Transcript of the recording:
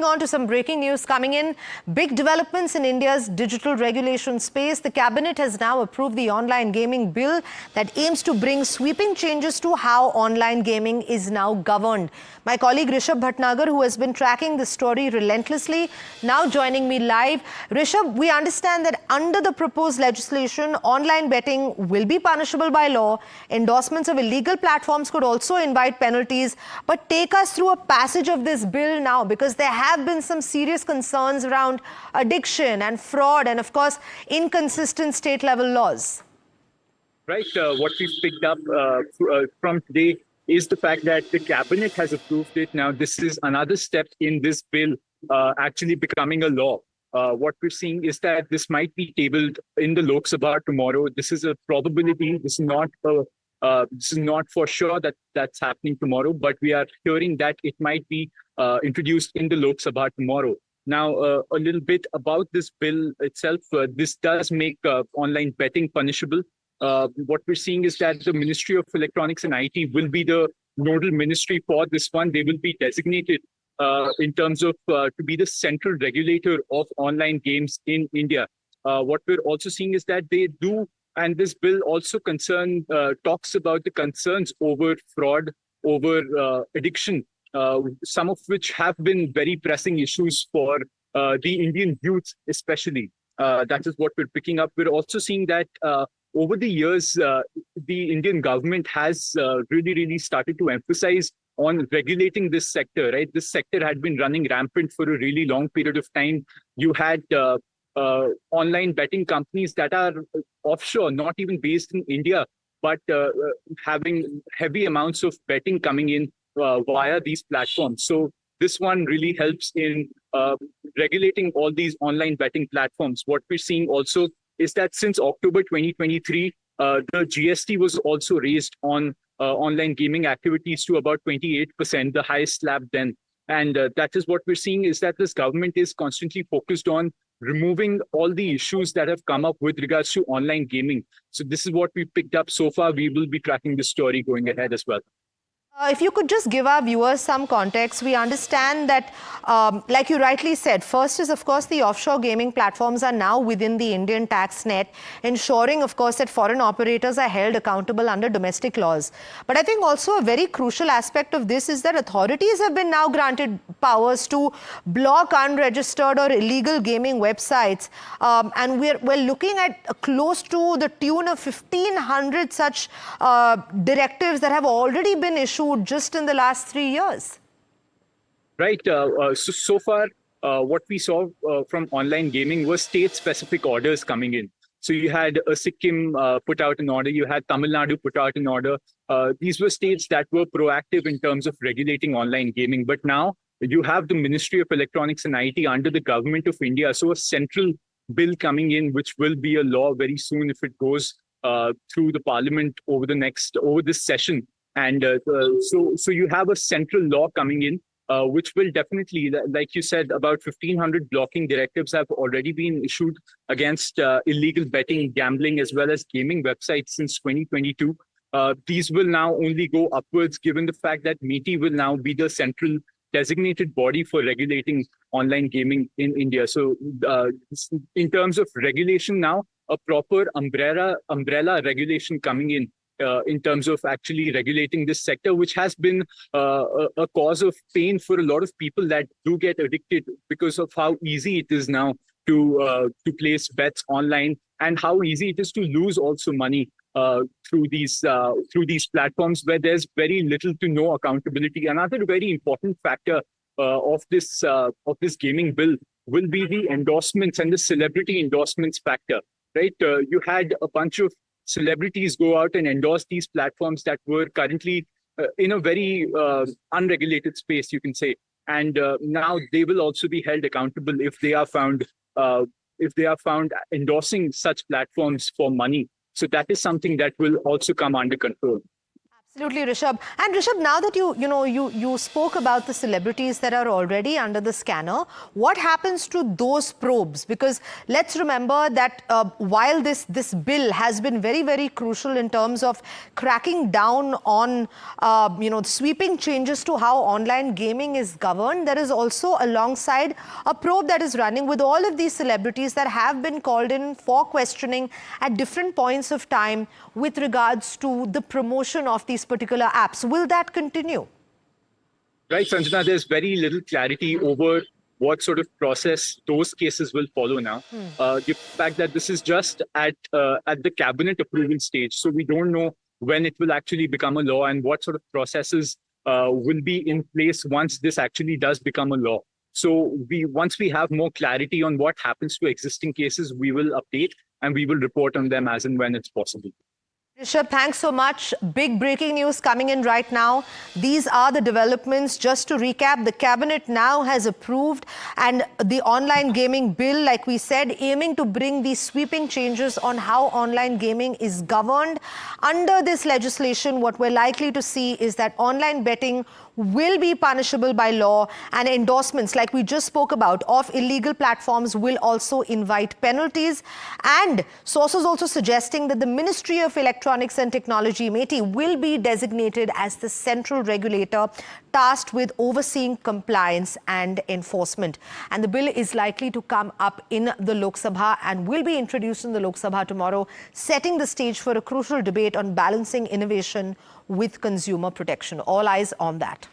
On to some breaking news coming in. Big developments in India's digital regulation space. The cabinet has now approved the online gaming bill that aims to bring sweeping changes to how online gaming is now governed. My colleague Rishabh Bhatnagar, who has been tracking this story relentlessly, now joining me live. Rishabh, we understand that under the proposed legislation, online betting will be punishable by law. Endorsements of illegal platforms could also invite penalties. But take us through a passage of this bill now, because there have been some serious concerns around addiction and fraud and, of course, inconsistent state-level laws. Right. What we've picked up from today is the fact that the cabinet has approved it. Now, this is another step in this bill actually becoming a law. What we're seeing is that this might be tabled in the Lok Sabha tomorrow. This is a probability. This is not for sure that that's happening tomorrow, but we are hearing that it might be introduced in the Lok Sabha tomorrow. Now, a little bit about this bill itself. This does make online betting punishable. What we're seeing is that the Ministry of Electronics and IT will be the nodal ministry for this one. They will be designated in terms of to be the central regulator of online games in India. What we're also seeing is that they do, and this bill also talks about the concerns over fraud, over addiction, some of which have been very pressing issues for the Indian youth, especially. That is what we're picking up. We're also seeing that over the years, the Indian government has really started to emphasize on regulating this sector, right? This sector had been running rampant for a really long period of time. You had online betting companies that are offshore, not even based in India, but having heavy amounts of betting coming in via these platforms. So this one really helps in regulating all these online betting platforms. What we're seeing also is that since October 2023, the GST was also raised on online gaming activities to about 28%, the highest slab then. And that is what we're seeing is that this government is constantly focused on removing all the issues that have come up with regards to online gaming. So this is what we picked up so far. We will be tracking this story going ahead as well. If you could just give our viewers some context, we understand that, like you rightly said, first is, of course, the offshore gaming platforms are now within the Indian tax net, ensuring, of course, that foreign operators are held accountable under domestic laws. But I think also a very crucial aspect of this is that authorities have been now granted powers to block unregistered or illegal gaming websites. And we're looking at close to the tune of 1,500 such directives that have already been issued just in the last 3 years. Right. So far, what we saw from online gaming was state-specific orders coming in. So you had Sikkim put out an order, you had Tamil Nadu put out an order. These were states that were proactive in terms of regulating online gaming. But now you have the Ministry of Electronics and IT under the government of India. So a central bill coming in, which will be a law very soon if it goes through the parliament over this session. And so you have a central law coming in, which will definitely, like you said, about 1,500 blocking directives have already been issued against illegal betting, gambling, as well as gaming websites since 2022. These will now only go upwards, given the fact that MeitY will now be the central designated body for regulating online gaming in India. So in terms of regulation now, a proper umbrella regulation coming in terms of actually regulating this sector, which has been a cause of pain for a lot of people that do get addicted because of how easy it is now to place bets online and how easy it is to lose also money through these platforms where there's very little to no accountability. Another very important factor of this gaming bill will be the endorsements and the celebrity endorsements factor. Right? You had a bunch of celebrities go out and endorse these platforms that were currently in a very unregulated space, you can say. And now they will also be held accountable if they are found endorsing such platforms for money. So that is something that will also come under control. Absolutely, Rishabh. And Rishabh, now that you spoke about the celebrities that are already under the scanner, what happens to those probes? Because let's remember that while this bill has been very, very crucial in terms of cracking down on sweeping changes to how online gaming is governed, there is also alongside a probe that is running with all of these celebrities that have been called in for questioning at different points of time with regards to the promotion of these particular apps. Will that continue? Right, Sanjana, there's very little clarity over what sort of process those cases will follow now. The fact that this is just at the cabinet approval stage, so we don't know when it will actually become a law and what sort of processes will be in place once this actually does become a law. So once we have more clarity on what happens to existing cases, we will update and we will report on them as and when it's possible. Rishabh, thanks so much. Big breaking news coming in right now. These are the developments. Just to recap, the cabinet now has approved and the online gaming bill, like we said, aiming to bring these sweeping changes on how online gaming is governed. Under this legislation, what we're likely to see is that online betting will be punishable by law, and endorsements, like we just spoke about, of illegal platforms will also invite penalties. And sources also suggesting that the Ministry of Electronics and Technology, METI, will be designated as the central regulator tasked with overseeing compliance and enforcement. And the bill is likely to come up in the Lok Sabha and will be introduced in the Lok Sabha tomorrow, setting the stage for a crucial debate on balancing innovation with consumer protection. All eyes on that.